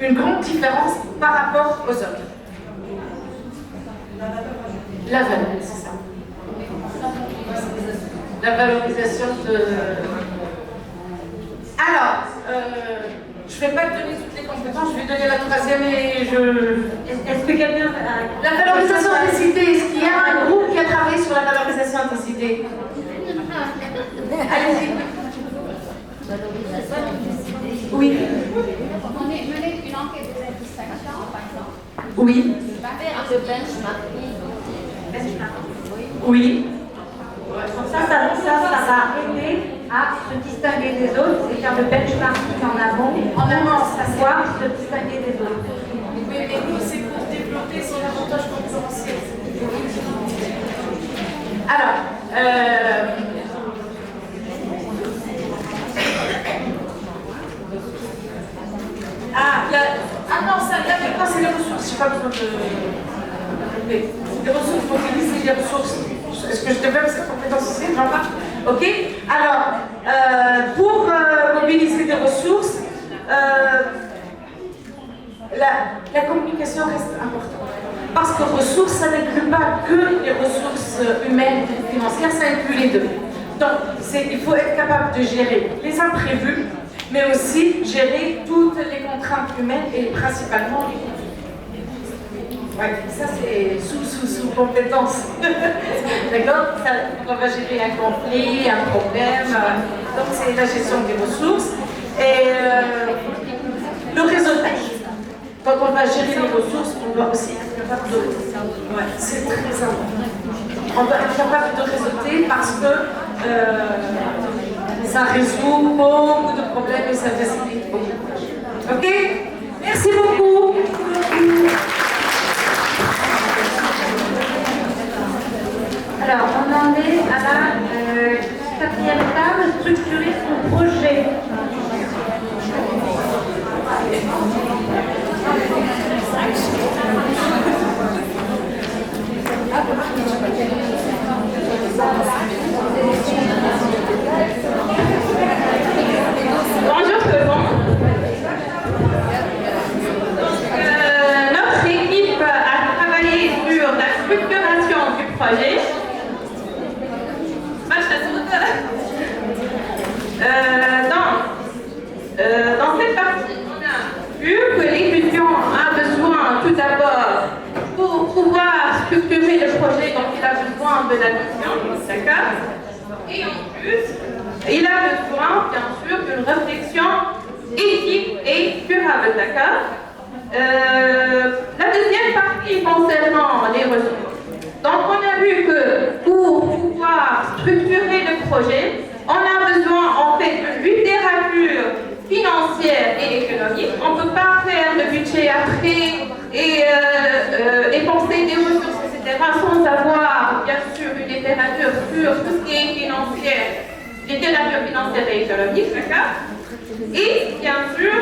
une grande différence par rapport aux autres. La valeur, c'est ça. La valorisation de... Alors, je ne vais pas te donner toutes les compétences, je vais donner la troisième et je... Est-ce que quelqu'un... La valorisation des cités, est-ce qu'il y a un groupe qui a travaillé sur la valorisation des cités? Allez-y. Oui. On est mené une enquête de satisfaction, par exemple. Oui. Faire de benchmarking. Oui. Ça va aider à se distinguer des autres et faire le benchmarking en amont, Ça savoir se distinguer des autres. Oui, mais nous, c'est pour développer son avantage concurrentiel. Alors, non, ça, là, maintenant, c'est les ressources. Je n'ai pas besoin de... Les ressources, mobiliser les ressources. Est-ce que je développe cette compétence ici? Non, pas. Ok. Alors, pour mobiliser des ressources, la communication reste importante. Parce que ressources, ça n'inclut pas que les ressources humaines et financières, ça inclut les deux. Donc, il faut être capable de gérer les imprévus, mais aussi gérer toutes les contraintes humaines et principalement les conflits. Ouais, ça c'est sous compétence. D'accord? On va gérer un conflit, un problème. Donc c'est la gestion des ressources. Et le réseautage. Quand on va gérer les ressources, on doit aussi être capable de réseauter. Ouais, c'est très important. On doit être capable de réseauter parce que ça résout beaucoup de problèmes et ça facilite beaucoup de tâches. Ok? Merci beaucoup. Alors, on en est à la quatrième étape, structurer son projet. Bonjour tout le monde. Notre équipe a travaillé sur la structuration du projet. Dans cette partie, on a vu que l'étudiant a besoin tout d'abord, pour pouvoir structurer le projet, donc il a besoin de la vision, d'accord? Et en plus, il a besoin, bien sûr, d'une réflexion éthique et durable, d'accord? La deuxième partie concernant les ressources. Donc on a vu que pour pouvoir structurer le projet, on a besoin en fait de littérature financière et économique. On ne peut pas faire le budget après et penser des ressources, etc. sans avoir bien sûr une littérature sur tout ce qui est financière, littérature financière et économique, d'accord? Et bien sûr,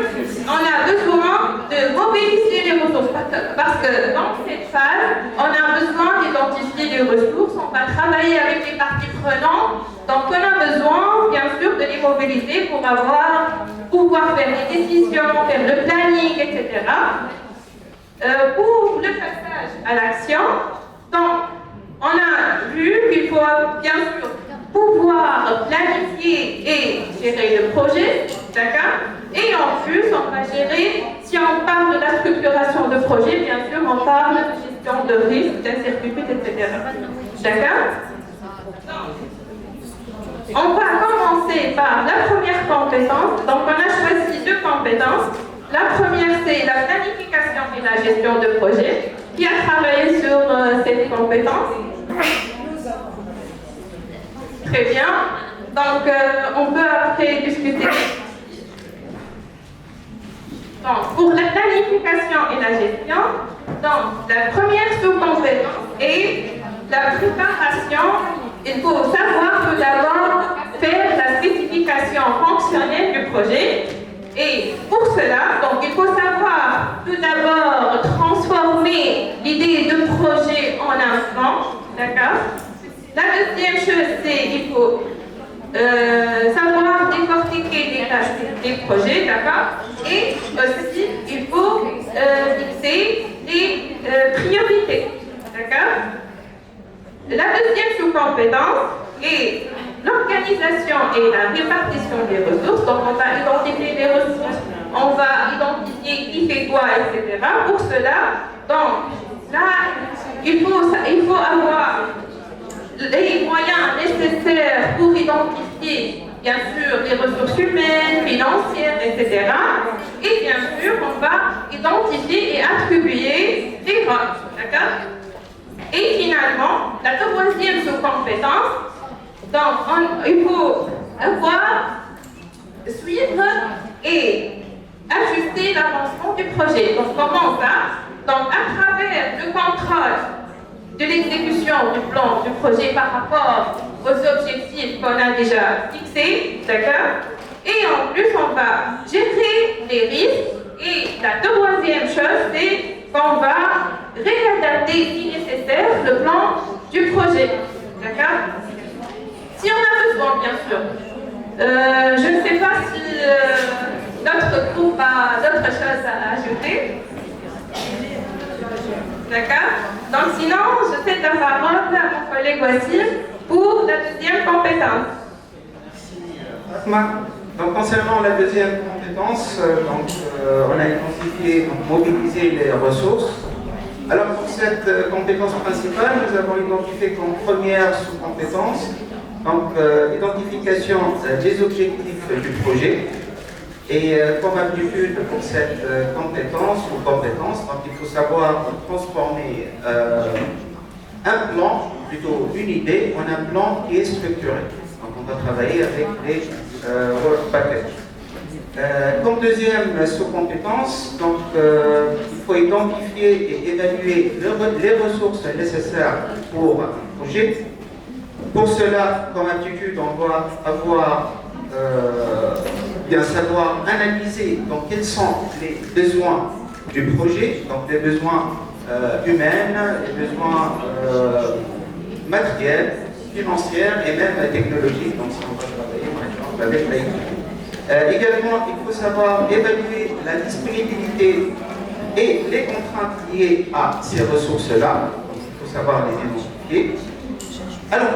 on a besoin de mobiliser les ressources parce que dans cette phase, on a besoin d'identifier les ressources, on va travailler avec les parties prenantes, donc on a besoin bien sûr de les mobiliser pour pouvoir faire des décisions, faire le planning, etc. Pour le passage à l'action, donc on a vu qu'il faut bien sûr pouvoir planifier et gérer le projet, d'accord? Et en plus, on va gérer, si on parle de la structuration de projet, bien sûr, on parle de gestion de risque, d'incertitude, etc. D'accord? On va commencer par la première compétence. Donc, on a choisi deux compétences. La première, c'est la planification et la gestion de projet. Qui a travaillé sur cette compétence? Très bien. Donc, on peut après discuter. Donc, pour la planification et la gestion, donc, la première sous-compétence est la préparation. Il faut savoir tout d'abord faire la spécification fonctionnelle du projet. Et pour cela, donc, il faut savoir tout d'abord transformer l'idée de projet en un plan, d'accord? La deuxième chose, c'est qu'il faut savoir décortiquer les tâches des projets, d'accord? Et aussi, il faut fixer les priorités. D'accord? La deuxième sous-compétence est l'organisation et la répartition des ressources. Donc, on va identifier les ressources, on va identifier qui fait quoi, etc. Pour cela, donc, là, il faut avoir les moyens nécessaires pour identifier, bien sûr, les ressources humaines, financières, etc. Et bien sûr, on va identifier et attribuer les rôles. D'accord? Et finalement, la troisième sous-compétence, donc il faut suivre et ajuster l'avancement du projet. Donc comment ça? Donc à travers le contrôle de l'exécution du plan du projet par rapport aux objectifs qu'on a déjà fixés, d'accord? Et en plus, on va gérer les risques. Et la troisième chose, c'est qu'on va réadapter, si nécessaire, le plan du projet. D'accord? Si on a besoin, bien sûr. Je ne sais pas si notre groupe a d'autres choses à ajouter. D'accord? Donc sinon, je cède la parole à mon collègue Wassim pour la deuxième compétence. Asma. Donc concernant la deuxième compétence, on a identifié, mobiliser les ressources. Alors pour cette compétence principale, nous avons identifié comme première sous-compétence, identification des objectifs du projet. Et comme aptitude pour cette compétence, donc il faut savoir transformer un plan, plutôt une idée, en un plan qui est structuré. Donc on va travailler avec les work packages. Comme deuxième sous-compétence, il faut identifier et évaluer les ressources nécessaires pour un projet. Pour cela, comme aptitude, on doit bien savoir analyser donc, quels sont les besoins du projet, donc les besoins humains, les besoins matériels, financiers et même technologiques, donc si on va travailler par exemple avec l'IT. Également, il faut savoir évaluer la disponibilité et les contraintes liées à ces ressources-là, il faut savoir les identifier. Alors,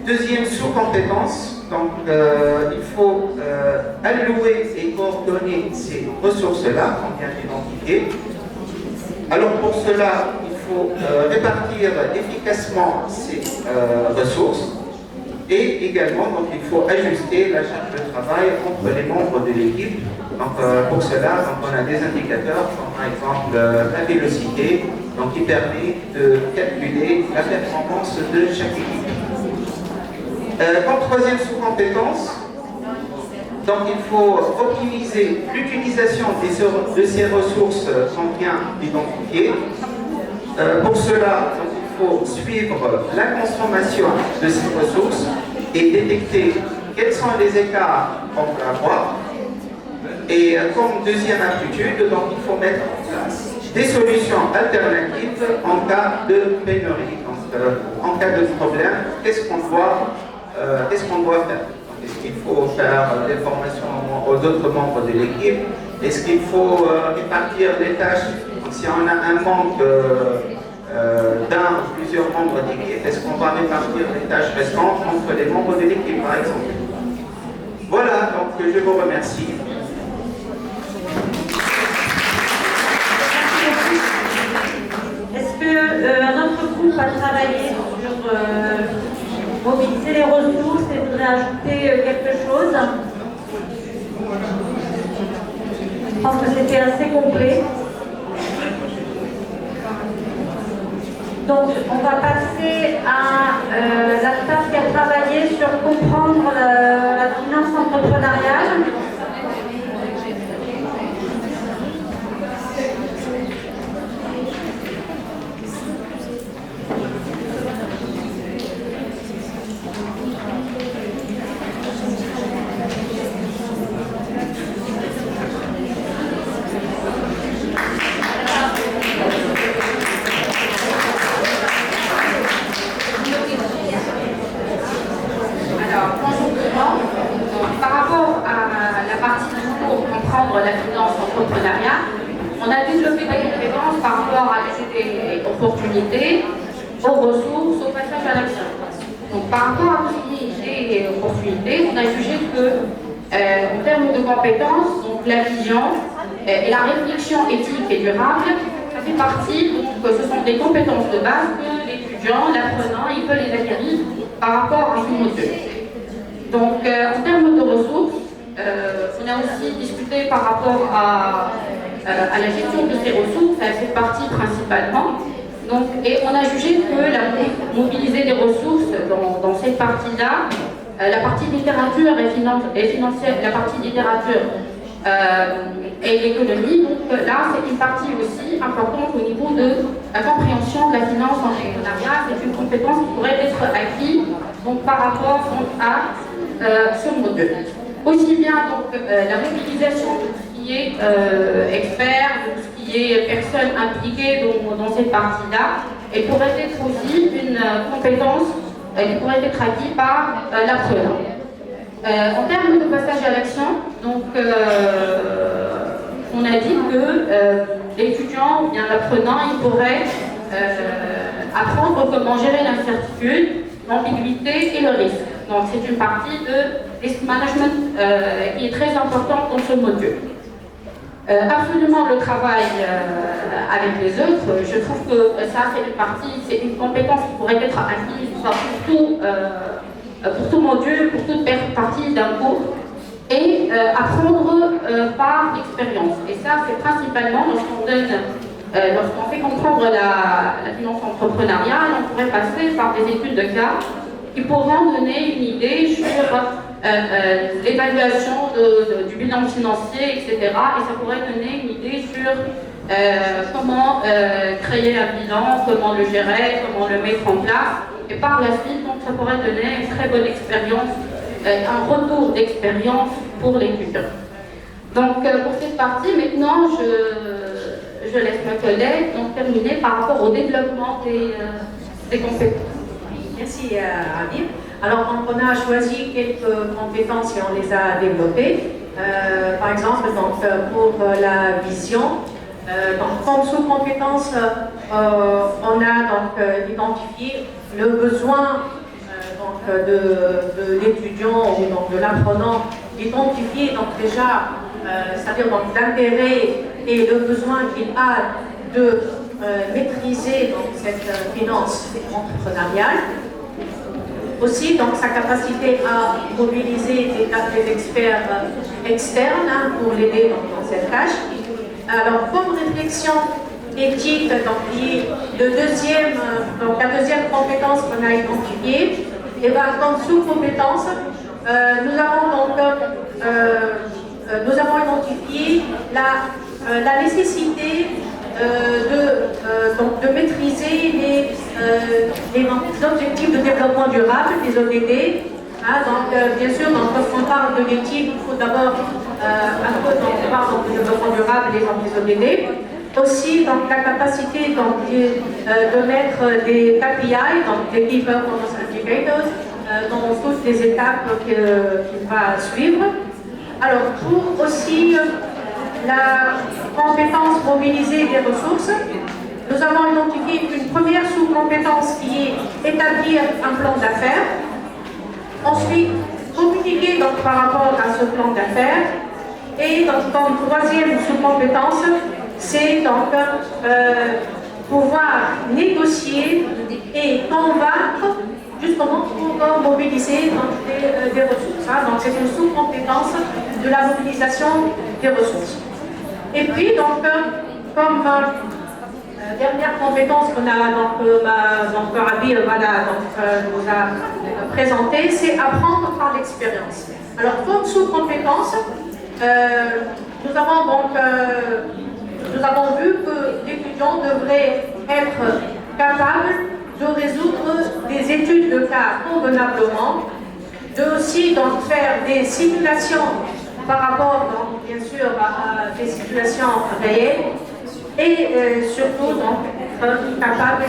deuxième sous-compétence, il faut allouer et coordonner ces ressources-là qu'on vient d'identifier. Alors, pour cela, il faut répartir efficacement ces ressources et également, il faut ajuster la charge de travail entre les membres de l'équipe. Pour cela, on a des indicateurs comme par exemple la vélocité, qui permet de calculer la performance de chaque équipe. Comme troisième sous-compétence, il faut optimiser l'utilisation de ces ressources qu'on vient d'identifier. Pour cela, il faut suivre la consommation de ces ressources et détecter quels sont les écarts qu'on peut avoir. Et comme deuxième aptitude, il faut mettre en place des solutions alternatives en cas de pénurie. En cas de problème, qu'est-ce qu'on doit faire? Est-ce qu'il faut faire des formations aux autres membres de l'équipe? Est-ce qu'il faut répartir les tâches? Si on a un manque d'un ou plusieurs membres d'équipe, est-ce qu'on va répartir les tâches restantes entre les membres de l'équipe, par exemple? Voilà, je vous remercie. Est-ce que notre groupe a travaillé sur mobiliser les ressources et voudrait ajouter quelque chose? Je pense que c'était assez complet. Donc, on va passer à la table qui a travaillé sur comprendre la finance entrepreneuriale. Par rapport à la partie pour comprendre la finance entrepreneuriat, on a développé des compétences par rapport à des opportunités, aux ressources, au passage à l'action. Donc par rapport à opportunités et opportunités, on a jugé que en termes de compétences, donc la vision et la réflexion éthique et durable, ça fait partie, donc ce sont des compétences de base que l'étudiant, l'apprenant, il peut les acquérir par rapport à son module. Donc en termes de ressources, on a aussi discuté par rapport à la gestion de ces ressources, elle fait partie principalement. Donc, et on a jugé que mobiliser des ressources dans cette partie-là, la partie littérature et financière, la partie littérature et l'économie, donc là c'est une partie aussi importante au niveau de la compréhension de la finance en entrepreneuriat. C'est une compétence qui pourrait être acquise donc, par rapport donc, à ce module. Aussi bien donc, la mobilisation de tout ce qui est expert, de tout ce qui est personnes impliquées dans cette partie-là, et pourrait être aussi une compétence qui pourrait être acquise par l'apprenant. En termes de passage à l'action, donc on a dit que l'étudiant ou bien l'apprenant, il pourrait apprendre comment gérer l'incertitude, l'ambiguïté et le risque. Donc c'est une partie de risk management qui est très importante dans ce module. Absolument le travail avec les autres, je trouve que ça c'est une partie, c'est une compétence qui pourrait être acquise pour tout module, pour toute partie d'un cours, et apprendre par expérience. Et ça c'est principalement lorsqu'on fait comprendre la finance entrepreneuriale, on pourrait passer par des études de cas qui pourront donner une idée sur l'évaluation du bilan financier, etc. Et ça pourrait donner une idée sur comment créer un bilan, comment le gérer, comment le mettre en place. Et par la suite, donc, ça pourrait donner une très bonne expérience, un retour d'expérience pour l'étudiant. Donc pour cette partie, maintenant, je laisse ma collègue donc, terminer par rapport au développement des compétences. Merci Habib. Alors on a choisi quelques compétences et on les a développées. Par exemple, donc, pour la vision, donc, comme sous-compétence, on a donc identifié le besoin donc, de l'étudiant ou donc, de l'apprenant, identifier donc déjà, c'est-à-dire donc l'intérêt et le besoin qu'il a de maîtriser donc, cette finance entrepreneuriale. Aussi, donc, sa capacité à mobiliser des experts externes pour l'aider dans cette tâche. Alors, comme réflexion éthique, donc, la deuxième compétence qu'on a identifiée, et bien, comme sous-compétence, nous avons identifié la nécessité de maîtriser les objectifs de développement durable, les ODD. Bien sûr, lorsqu'on parle de l'éthique, il faut d'abord un peu on parle de développement durable, les ODD. Aussi, donc, la capacité donc, de mettre des KPI, donc des Key Performance Indicators, dans toutes les étapes qu'il va suivre. Alors, pour aussi la compétence mobiliser des ressources, nous avons identifié une première sous-compétence qui est établir un plan d'affaires. Ensuite, communiquer donc, par rapport à ce plan d'affaires. Et donc, comme troisième sous-compétence, c'est donc pouvoir négocier et convaincre justement pour mobiliser donc, des ressources. Donc c'est une sous-compétence de la mobilisation des ressources. Et puis donc comme dernière compétence qu'on a donc Rabi nous a présentée, c'est apprendre par l'expérience. Alors comme sous-compétence, nous avons vu que l'étudiant devrait être capable de résoudre des études de cas convenablement, de aussi donc, faire des simulations par rapport donc, bien sûr à des situations réelles et surtout donc, être capable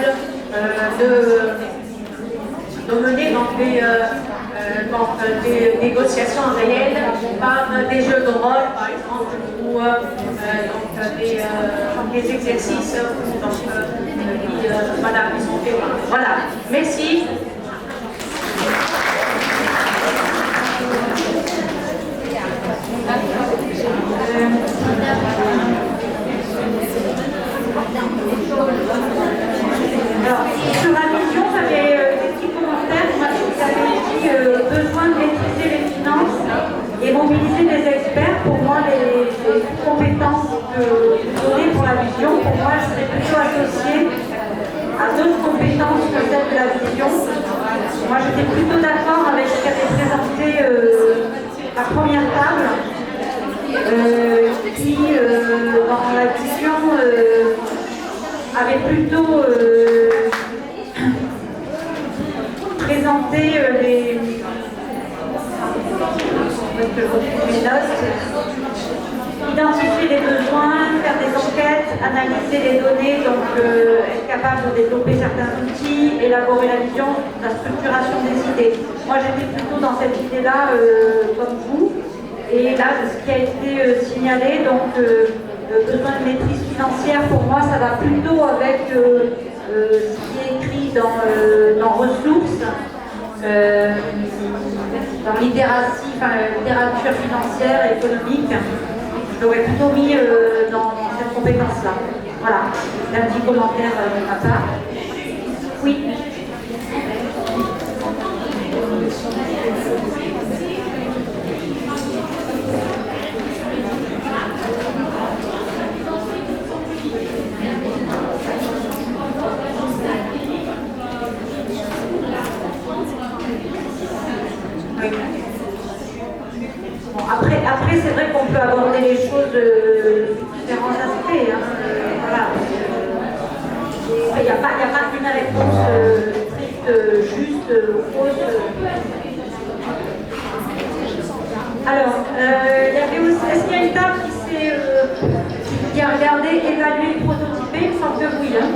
de mener donc, des négociations réelles par des jeux de rôle par exemple ou donc, les exercices madame, ils ont fait. Voilà, merci. Alors, sur la vision, j'avais des petits commentaires. Moi, j'avais dit besoin de maîtriser les finances et mobiliser des experts. Pour moi, les compétences données pour la vision, pour moi, je serais plutôt associée à d'autres compétences que celles de la vision. Moi, j'étais plutôt d'accord avec ce qu'avait présenté la première table, qui, dans la vision, avait plutôt présenté les notes, identifier les besoins, faire des enquêtes, analyser les données, donc être capable de développer certains outils, élaborer la vision, la structuration des idées. Moi j'étais plutôt dans cette idée-là comme vous, et là ce qui a été signalé, donc besoin de maîtrise financière, pour moi ça va plutôt avec ce qui est écrit dans ressources, dans littérature financière et économique. Je l'aurais plutôt mis dans cette compétence-là. Voilà, un petit commentaire de ma part. Oui. Bon, après c'est vrai qu'on peut aborder les choses de différents aspects. Hein. Voilà. Il n'y a pas une réponse stricte, juste, fausse. Alors, il y avait aussi, est-ce qu'il y a une table qui a regardé, évalué, prototypé? Il me semble que oui. Hein.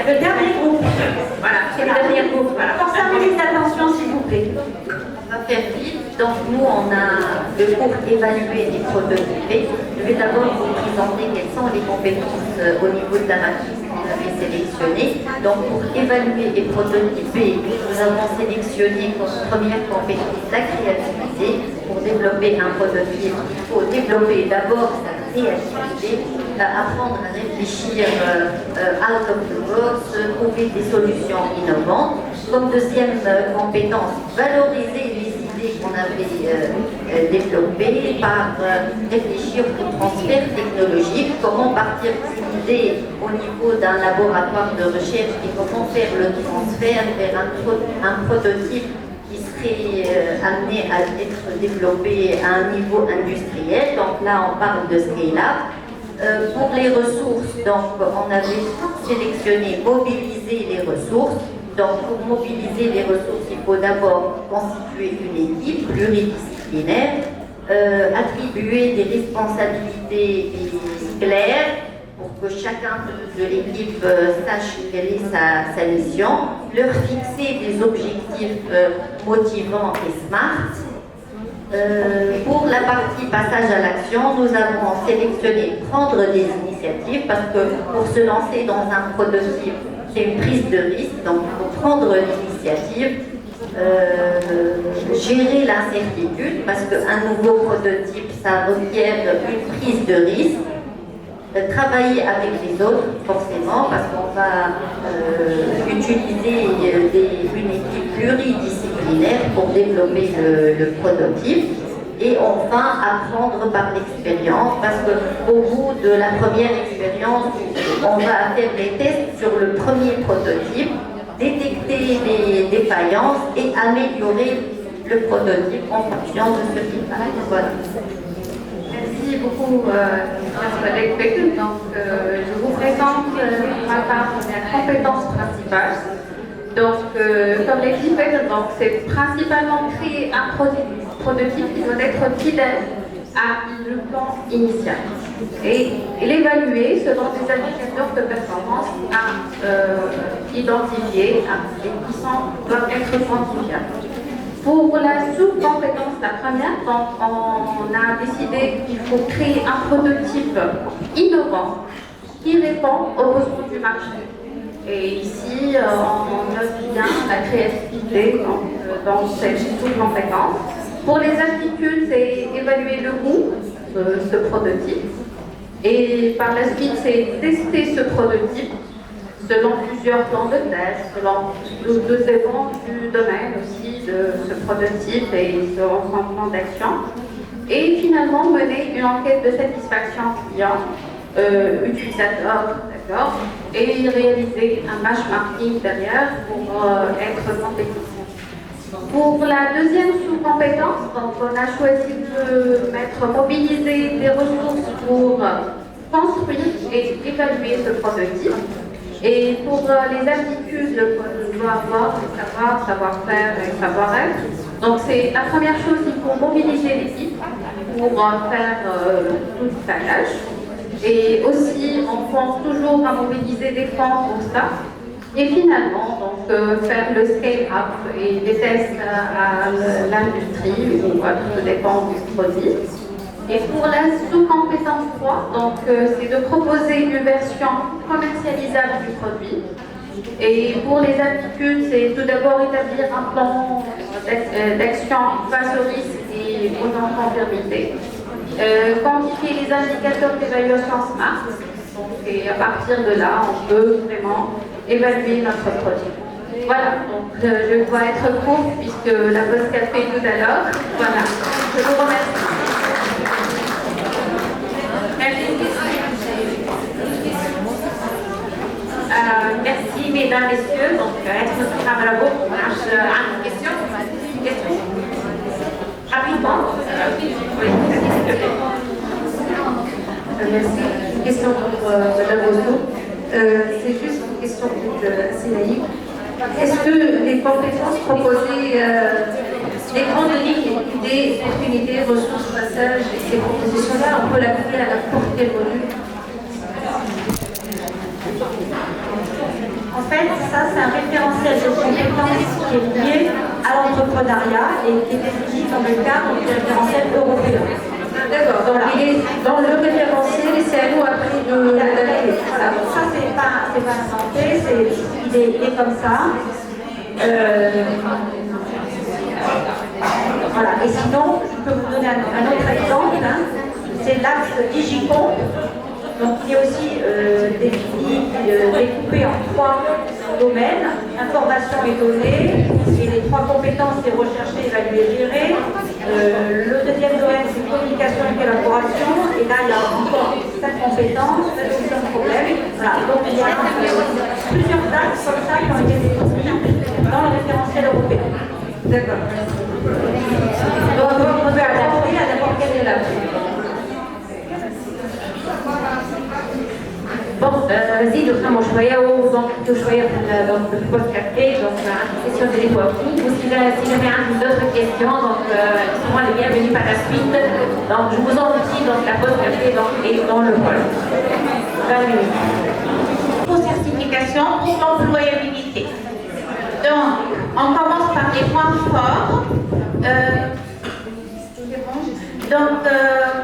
Le dernier groupe. Voilà, c'est le dernier groupe. Voilà. Pour 5 minutes d'attention, s'il vous plaît. On va faire vite. Donc, nous, on a le cours évaluer et prototyper. Je vais d'abord vous présenter quelles sont les compétences au niveau de la matrice que vous avez sélectionnée. Donc, pour évaluer et prototyper, nous avons sélectionné comme première compétence la créativité. Pour développer un prototype, il faut développer d'abord sa créativité, apprendre à réfléchir out of the box, trouver des solutions innovantes. Comme deuxième compétence, valoriser les idées qu'on avait développées par réfléchir au transfert technologique, comment partir d'une idée au niveau d'un laboratoire de recherche et comment faire le transfert vers un prototype qui serait amené à être développé à un niveau industriel. Donc là, on parle de scale-up. Pour les ressources, donc on avait sélectionné mobiliser les ressources. Donc pour mobiliser les ressources, il faut d'abord constituer une équipe pluridisciplinaire, attribuer des responsabilités claires pour que chacun de l'équipe sache quelle est sa mission, leur fixer des objectifs motivants et smart. Pour la partie passage à l'action, nous avons sélectionné prendre des initiatives parce que pour se lancer dans un prototype, c'est une prise de risque, donc il faut prendre l'initiative, gérer l'incertitude parce qu'un nouveau prototype, ça requiert une prise de risque, travailler avec les autres forcément parce qu'on va utiliser une équipe pluridisciplinaire pour développer le prototype. Et enfin, apprendre par l'expérience, parce qu'au bout de la première expérience, on va faire des tests sur le premier prototype, détecter les défaillances et améliorer le prototype en fonction de ce qui passe. Voilà. Merci beaucoup, notre collègue Beckett. Donc, je vous présente pour ma part la compétence principale. Donc, comme l'équipe Beckett, c'est principalement créer un prototype qui doit être fidèle à le plan initial et l'évaluer selon des indicateurs de performance à identifier et qui doivent être quantifiables. Pour la sous-compétence, la première, donc on a décidé qu'il faut créer un prototype innovant qui répond aux besoins du marché. Et ici, on note bien la créativité dans cette sous-compétence. Pour les aptitudes, c'est évaluer le goût de ce prototype. Et par la suite, c'est tester ce prototype selon plusieurs plans de test, selon les besoins du domaine aussi de ce prototype et selon son plan d'action. Et finalement, mener une enquête de satisfaction client, utilisateur, d'accord, et réaliser un benchmarking derrière pour être compétitif. Pour la deuxième sous-compétence, donc on a choisi de mobiliser des ressources pour construire et évaluer ce prototype. Et pour les aptitudes qu'on doit avoir, savoir-faire et savoir-être, donc c'est la première chose, il faut mobiliser l'équipe pour faire toute sa tâche. Et aussi, on pense toujours à mobiliser des fonds pour ça. Et finalement, donc, faire le scale-up et des tests à l'industrie ou tout dépend du produit. Et pour la sous-compétence 3, donc, c'est de proposer une version commercialisable du produit. Et pour les aptitudes, c'est tout d'abord établir un plan d'action face aux risques et aux non-conformités. Quantifier les indicateurs d'évaluation SMART. Et à partir de là, on peut vraiment évaluer notre produit. Voilà, donc je dois être court puisque la pause café tout à l'heure. Voilà, je vous remercie. Merci mesdames, messieurs. Donc, est-ce que bravo une question? Rapidement. Merci. Une question pour Madame Rousseau. C'est juste une question assez naïve. Est-ce que les compétences proposées, les grandes lignes, idées, opportunités, ressources, passages et ces propositions-là, on peut l'appliquer à n'importe quel module? En fait, ça, c'est un référentiel de compétences qui est lié à l'entrepreneuriat et qui est défini dans le cadre du référentiel européen. D'accord, donc il est dans le référentiel et c'est à nous après de l'adapter. Voilà, donc ça, c'est pas inventé, il est comme ça. Voilà, et sinon, je peux vous donner un autre exemple, hein. C'est l'axe Digicomp. Donc il est aussi défini, découpé en 3 domaines, information et données, et les 3 compétences, c'est rechercher, évaluer, gérer. Le deuxième domaine, c'est communication et collaboration, et là il y a encore 5 compétences, résolution de problèmes. Voilà, donc il y a plusieurs axes comme ça qui ont été définis dans le référentiel européen. D'accord. Donc on peut adapter à n'importe quel élève. Bon, زيدوا خموا شوية ودونك شوية في البوست كافيه دونك question de networking. Ou si jamais un d'autres questions, donc ils seront les bienvenus par la suite. Donc je vous en dis donc la pause café donc, est dans le hall. 20 minutes. Pour certification pour l'employabilité. Donc, on commence par les points forts.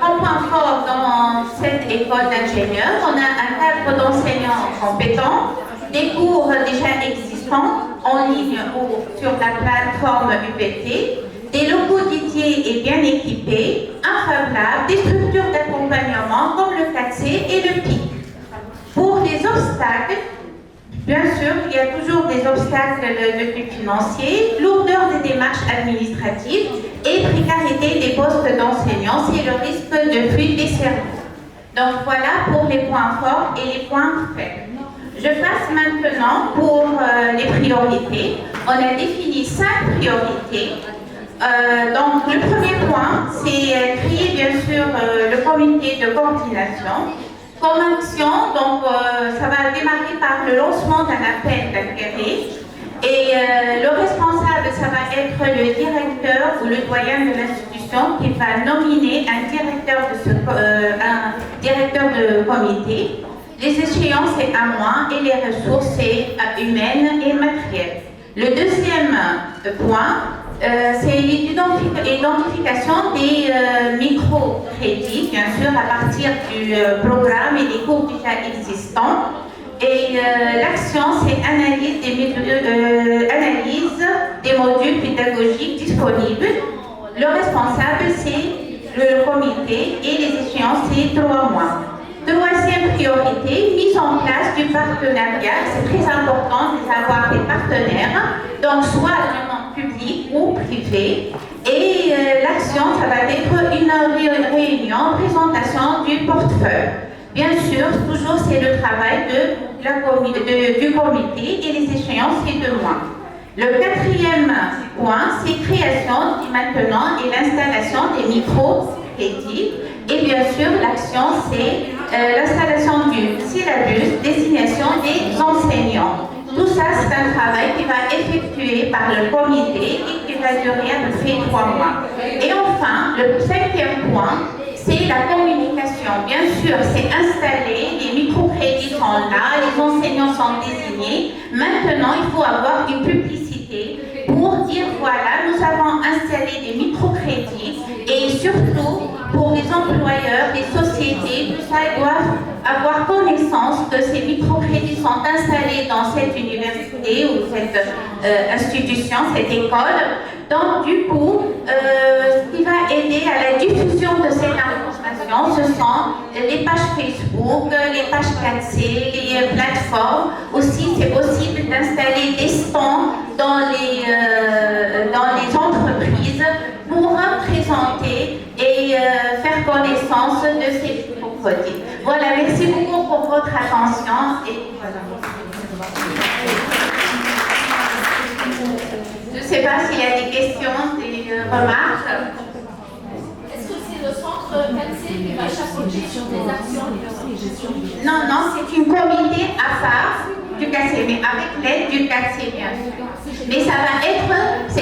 En point fort dans cette école d'ingénieurs, on a un cadre d'enseignants compétents, des cours déjà existants en ligne ou sur la plateforme UPT, des locaux dédiés et bien équipés, un Fab Lab, des structures d'accompagnement comme le 4C et le PIC. Pour les obstacles, bien sûr, il y a toujours des obstacles de type financier, lourdeur des démarches administratives et précarité des postes d'enseignants, c'est le risque de fuite des cerveaux. Donc voilà pour les points forts et les points faibles. Je passe maintenant pour les priorités. On a défini 5 priorités. Donc le premier point, c'est créer bien sûr le comité de coordination. Comme action, donc ça va démarrer par le lancement d'un appel d'intérêt et le responsable, ça va être le directeur ou le doyen de l'institution qui va nominer un directeur de comité. Les échéances, c'est 1 mois et les ressources, c'est humaines et matérielles. Le deuxième point, c'est l'identification des microcrédits, bien sûr, à partir du programme et des cours déjà existants. Et l'action, c'est analyse des modules pédagogiques disponibles. Le responsable, c'est le comité et les échéances, c'est 3 mois. Troisième priorité, mise en place du partenariat. C'est très important d'avoir des partenaires, donc soit vraiment public ou privé. Et l'action, ça va être une réunion, présentation du portefeuille. Bien sûr, toujours c'est le travail du comité et les échéances, c'est 2 mois. Le quatrième point, c'est création maintenant et l'installation des micro-crédits. Et bien sûr, l'action, c'est l'installation du syllabus, désignation des enseignants. Tout ça, c'est un travail qui va être effectué par le comité et qui va durer à peu près 3 mois. Et enfin, le 5e point, c'est la communication. Bien sûr, c'est installé, les microcrédits sont là, les enseignants sont désignés. Maintenant, il faut avoir une publicité pour dire, voilà, nous avons installé des microcrédits et surtout, pour les employeurs, les sociétés, tout ça, ils doivent avoir connaissance que ces microcrédits sont installés dans cette université ou cette institution, cette école. Donc, du coup, ce qui va aider à la diffusion de cette information, ce sont les pages Facebook, les pages 4C, les plateformes. Aussi, c'est possible d'installer des stands dans les entreprises pour présenter et faire connaissance de ces produits. Voilà, merci beaucoup pour votre attention. Et voilà. Je ne sais pas s'il y a des questions, des remarques. Est-ce que c'est le centre 4C qui va chapeauter sur des actions? Non, c'est une comité à part du 4C, mais avec l'aide du 4C, bien sûr. Mais ça va être,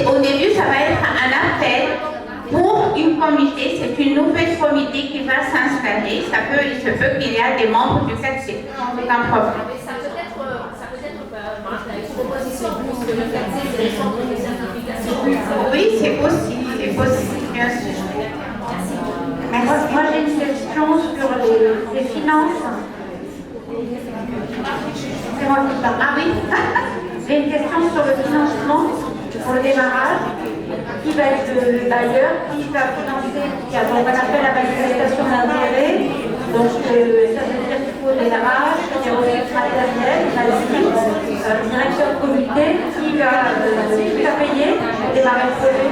au début, ça va être un appel pour une comité, c'est une nouvelle comité qui va s'installer. Il se peut qu'il y ait des membres du 4C. C'est un problème. Ça peut être une proposition, puisque le 4C, c'est le centre de certification. Oui, c'est possible, bien sûr. Moi j'ai une question sur les finances. C'est moi qui parle. Ah oui. J'ai une question sur le financement pour le démarrage. Qui va être le bailleur, qui va financer, on appelle la manifestation d'intérêt. Donc ça veut dire qu'il faut le démarrage, il y a aussi le matériel, la direction de comité, qui va payer pour démarrer le projet.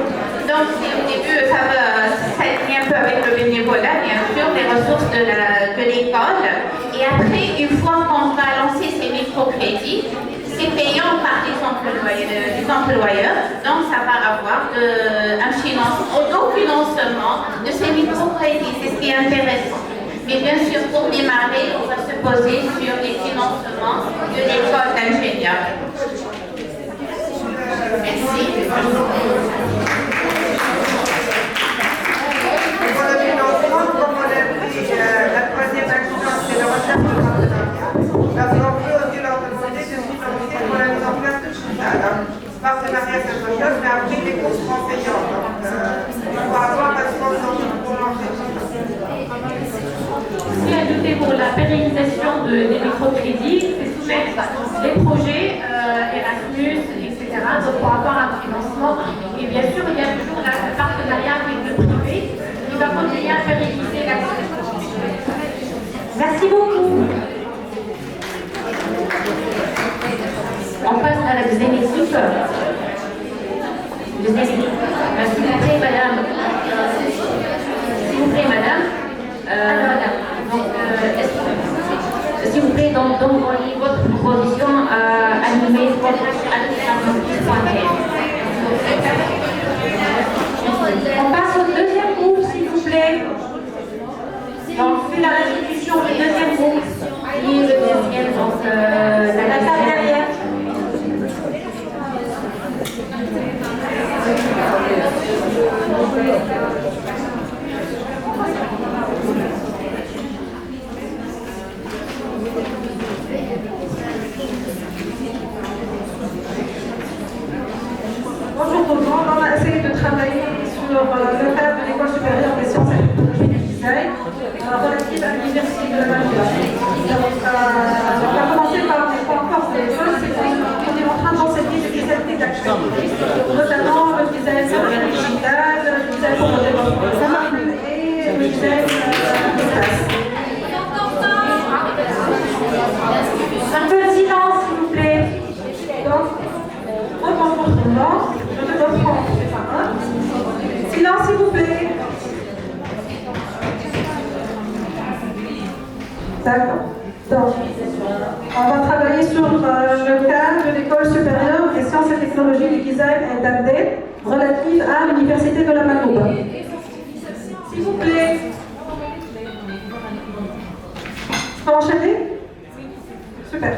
Donc au début, ça lié un peu avec le bénévolat, bien sûr, les ressources de l'école. Et après, une fois qu'on va lancer ces microcrédits, c'est payant par les employeurs, donc ça va avoir un financement de ces microcrédits, c'est ce qui est intéressant. Mais bien sûr, pour démarrer, on va se poser sur les financements de l'école d'ingénieurs. Merci. Pour le financement, comme on a pris la troisième action, c'est le recherche on peut aussi leur demander de financer pour la mise en place de Chital. Partenariat quelque chose, mais après des cours enseignants. Donc, il faut avoir un sponsor pour l'enseignement. Aussi ajouter pour la pérennisation des microcrédits, c'est soumettre les projets Erasmus, etc. Donc pour avoir un financement. Et bien sûr, il y a toujours le partenariat avec le privé qui va continuer à pérenniser l'action. Merci beaucoup. On passe à la deuxième équipe. S'il vous plaît, madame. S'il vous plaît, madame. S'il vous plaît, donc votre proposition animée votre On passe au deuxième groupe, s'il vous plaît. Donc, c'est la restitution du deuxième groupe. Qui est le deuxième, donc La table derrière. Bonjour tout le monde, on va essayer de travailler sur le cadre de l'École supérieure des sciences et technologies du design relative à l'université de la Malaisie. On va commencer par les points forts de l'école, c'est qu'on est en train d'enseigner des spécialités d'actualité, notamment le design digital, le design pour le développement et le design d'espace. Un peu de silence, s'il vous plaît. Donc, rebonjour tout le monde, je vais reprendre. Silence, s'il vous plaît. D'accord. Donc, on va travailler sur le cadre de l'École supérieure des sciences et technologies du design et d'Abdel relative à l'Université de la Manouba. S'il vous plaît. Je peux enchaîner? Super.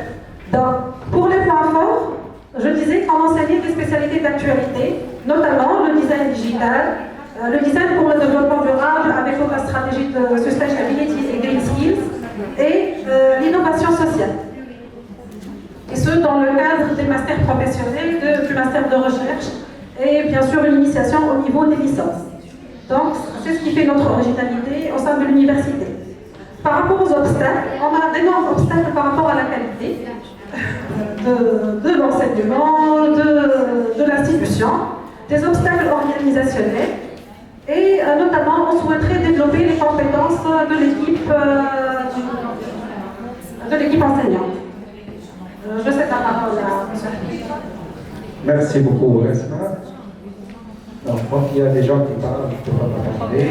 Donc, pour les points forts, je disais qu'on enseignait des spécialités d'actualité, notamment le design digital, le design pour le développement durable avec la stratégie de sustainability et green skills, et l'innovation sociale. Et ce, dans le cadre des masters professionnels, du master de recherche, et bien sûr l'initiation au niveau des licences. Donc, c'est ce qui fait notre originalité au sein de l'université. Par rapport aux obstacles, on a d'énormes obstacles par rapport à la qualité de l'enseignement, de l'institution, des obstacles organisationnels, et notamment on souhaiterait développer les compétences de l'équipe enseignante. Je cède la parole à M. Merci beaucoup, Resma. Donc, quand il y a des gens qui parlent, je ne peux pas parler.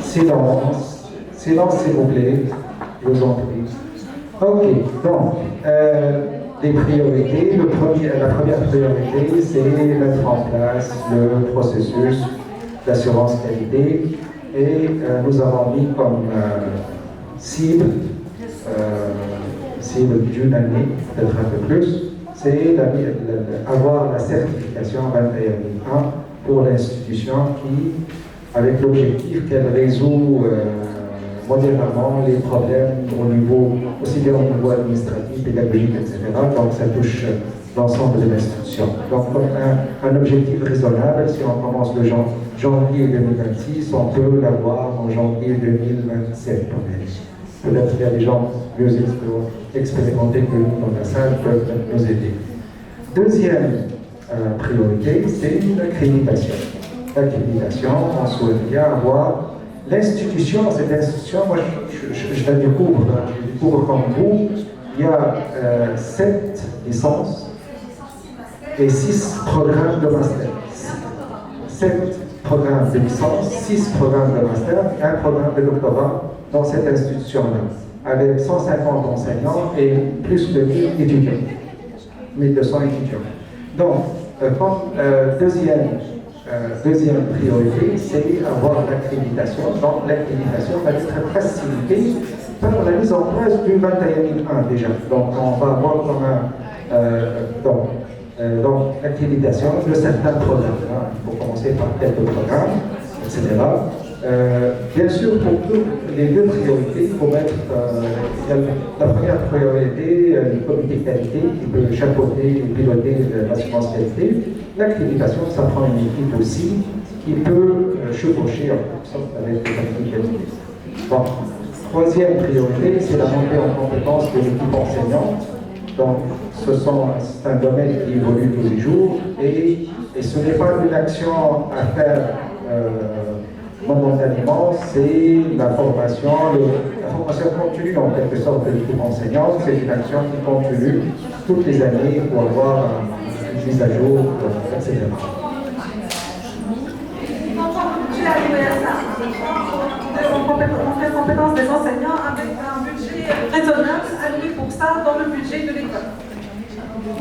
Silence. Silence, s'il vous plaît. Je vous en prie. Ok, donc, les priorités. La première priorité, c'est mettre en place le processus d'assurance qualité. Et nous avons mis comme cible d'une année, peut-être un peu plus, c'est avoir la certification 21001 pour l'institution qui, avec l'objectif qu'elle résout modérément les problèmes aussi bien au niveau administratif, pédagogique, etc. Donc ça touche l'ensemble de l'institution. Donc un objectif raisonnable, si on commence le janvier 2026, on peut l'avoir en janvier 2027. Peut-être qu'il y a des gens mieux expérimentés que nous dans la salle peuvent nous aider. Deuxième priorité, c'est l'accréditation. L'accréditation, on souhaite bien avoir l'institution. Cette institution, moi je la découvre comme vous. Il y a 7 licences et 6 programmes de master. 7 programmes de licence, 6 programmes de master et un programme de doctorat dans cette institution-là, avec 150 enseignants et plus de 1000 étudiants, 1200 étudiants. Donc, deuxième priorité, c'est avoir l'accréditation. Donc, l'accréditation va être facilitée par la mise en place du 21001 déjà. Donc, on va avoir comme donc, l'accréditation de certains programmes. Il faut commencer par quelques programmes, etc. Bien sûr, pour les deux priorités, il faut mettre la première priorité, le comité qualité qui peut chapeauter et piloter l'assurance qualité. L'accréditation, ça prend une équipe aussi qui peut chevaucher en quelque sorte avec le comité qualité. Bon. Troisième priorité, c'est la montée en compétence de l'équipe enseignante. Donc, c'est un domaine qui évolue tous les jours et ce n'est pas une action à faire momentanément, c'est la formation continue en quelque sorte de l'équipe enseignante. C'est une action qui continue toutes les années pour avoir une mise à jour, etc. On fait compétence des enseignants avec un budget raisonnable alloué pour ça dans le budget de l'école.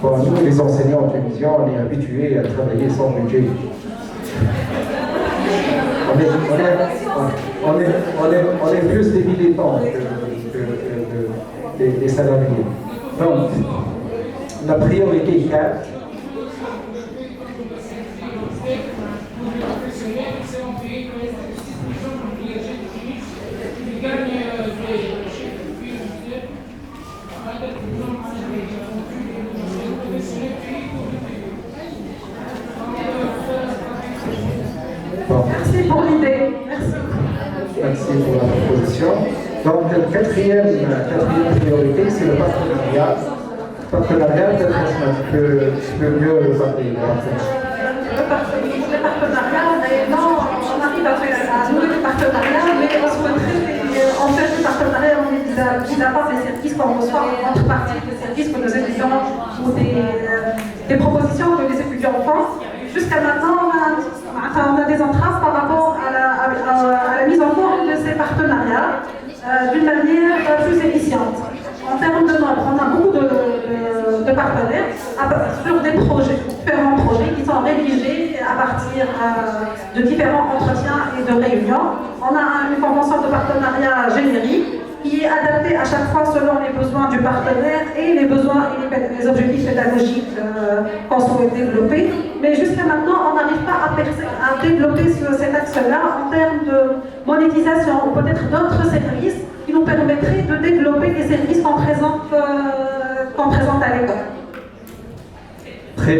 Bon, nous, les enseignants tunisiens, on est habitués à travailler sans budget. On est plus des militants que des salariés. Donc, la priorité 4, Merci pour l'idée. Merci pour la proposition. Donc, quatrième priorité, c'est le partenariat. Partenariat, peut-être que mieux le parler. Le partenariat, réellement, on arrive à nouer des partenariats, mais on souhaiterait en faire des partenariats, mis à part des services qu'on reçoit en contrepartie, des services que nos étudiants ou des propositions que les étudiants font. Jusqu'à maintenant, on a des entraves par rapport à la mise en forme de ces partenariats d'une manière plus efficiente. En termes de nombre, on a beaucoup de partenaires sur des projets, différents projets qui sont rédigés à partir de différents entretiens et de réunions. On a une convention de partenariat générique qui est adaptée à chaque fois selon les besoins du partenaire et les besoins et les objectifs pédagogiques qu'on souhaite développer. Mais jusqu'à maintenant, on n'arrive pas à développer cet axe-là en termes de monétisation ou peut-être d'autres services qui nous permettraient de développer des services qu'on présente à l'école.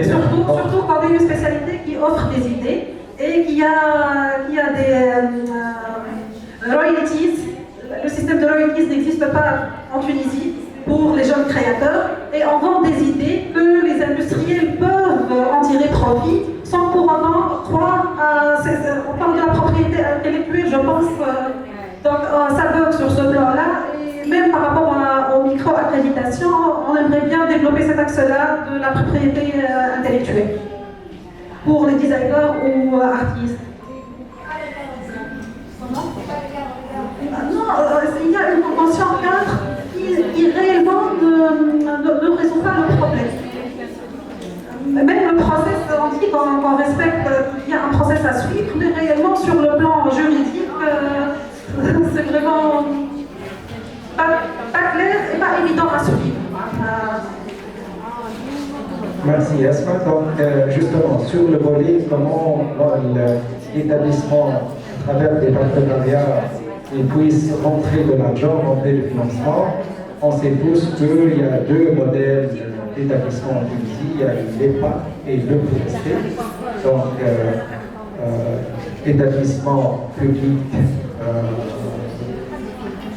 Surtout quand on a une spécialité qui offre des idées et qui a des royalties. Le système de royalties n'existe pas en Tunisie pour les jeunes créateurs et on vend des idées que les industriels peuvent en tirer profit sans pour autant croire on parle de la propriété intellectuelle, je pense. Donc ça bug sur ce plan-là et même par rapport aux micro-accréditations, on aimerait bien développer cet axe-là de la propriété intellectuelle pour les designers ou artistes. Non, il y a une convention 4 qui réellement ne résout pas le problème. Même le process, on dit qu'on respecte, il y a un process à suivre, mais réellement sur le plan juridique, c'est vraiment pas clair et pas évident à suivre. Merci Yasma. Donc justement, sur le volet, comment l'établissement, à travers des partenariats, il puisse rentrer de l'argent, rentrer du financement. On sait tous qu'il y a deux modèles d'établissement en Tunisie, il y a l'EPA et le PST. Donc, établissement public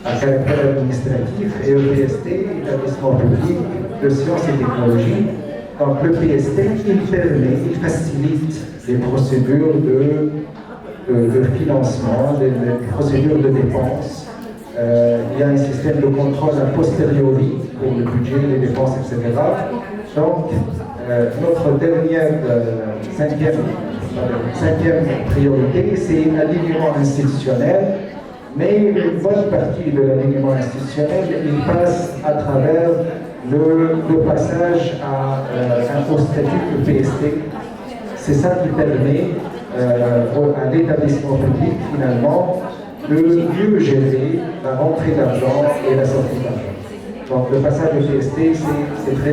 à caractère administratif et EPST, établissement public de sciences et technologies. Donc, le PST, il facilite les procédures de financement, des procédures de dépenses. Il y a un système de contrôle a posteriori pour le budget, les dépenses, etc. Donc, notre dernière, cinquième priorité, c'est l'alignement institutionnel. Mais une bonne partie de l'alignement institutionnel, il passe à travers le passage au statut de PST. C'est ça qui permet à l'établissement public, finalement, de mieux gérer la rentrée d'argent et la sortie d'argent. Donc le passage au PST, c'est très